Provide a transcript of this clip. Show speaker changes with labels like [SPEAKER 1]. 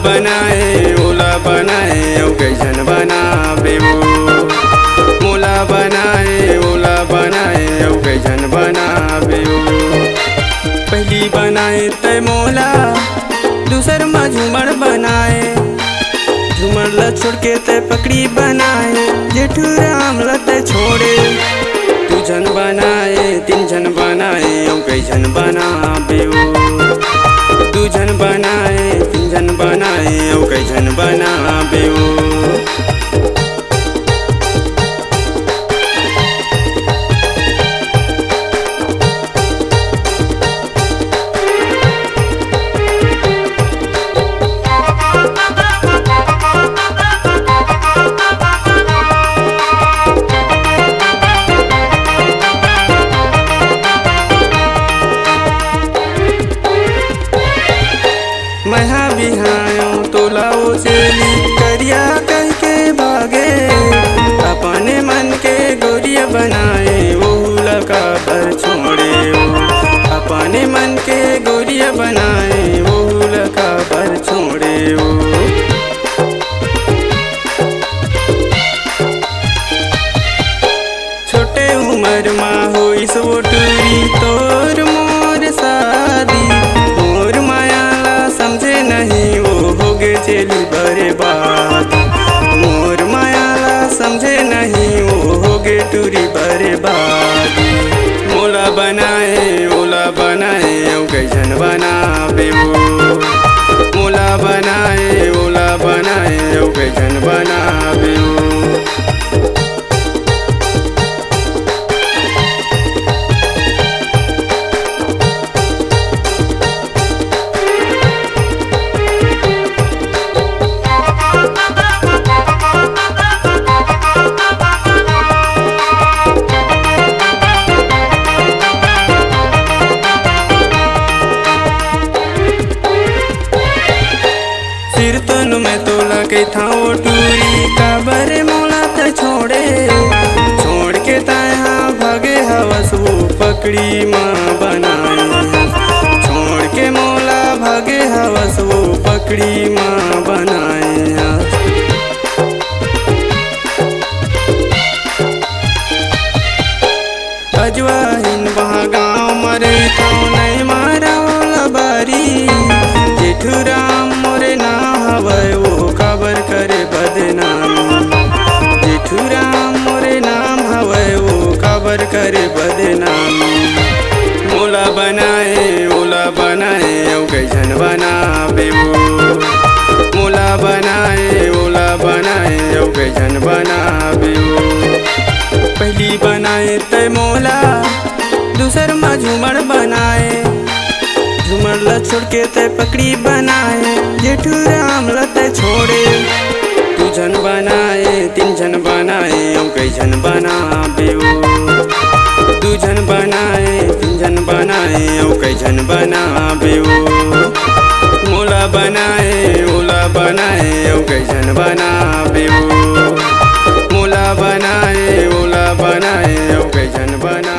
[SPEAKER 1] बनाए ओला बनाए औ कैसन बनाबे वो। मोला बनाए ओला बनाए औ कैसन बनाबे वो। पहली बनाए तय मोला दूसर में झूमर बनाए। झूमर ला छोड़ के तय पकड़ी बनाए। जेठू राम ला तय छोड़े। तू झन बनाए तीन झन बनाए औ कैसन बनाबे वो। तू झन बनाए तीन झन बनाए औ कैसन बनाबे वो। महा बिहायो तोलाओ चेली करिया कह के भागे। अपने मन के गोरिया बनाए वो लका पर छोड़े। अपने मन के गोरिया बनाए वो लका पर छोड़े। छोटे उम्र माँ होई सो टूरी तोर मोर शादी। मोर माया समझे नहीं वो होगे चेली बर्बाद। मोर मायाला समझे नहीं वो होगे टूरी बर्बाद। मोला बनाए ओला बनाए औ कैसन बनाबे वो। मोला बनाए ओला बनाए औ कैसन बनाबे वो। सिर तनु में तोला के था वो टूरी काबर मोला त छोड़े। छोड़ के ताया भागे हवस वो पकड़ी माँ बनाए। छोड़ के मोला भागे हवस वो पकड़ी माँ बनाए। अजवाहिन वहाँ गाँव मरे तो नहीं मारा ओला बारी। जेठू राम मोरे ना हवय वो काबर करे बदनामी। जेठू राम मोरे नाम हवय वो काबर करे बदनामी। मोला बनाए ओला बनाए औ कैसन बनाबे वो। मोला बनाए ओला बनाए औ कैसन बनाबे वो। पहली बनाए तय मोला दूसर में झूमर बनाए। झूमर ला छोड़ के तय पकड़ी बनाए। जेठू राम ला तय छोड़े। तू झन बनाए तीन झन बनाए औ कैसन बनाबे वो। तू झन बनाए तीन झन बनाए औ कैसन बनाबे वो। मोला बनाए ओला बनाए औ कैसन बनाबे वो। मोला बनाए ओला बनाए औ कैसन बना।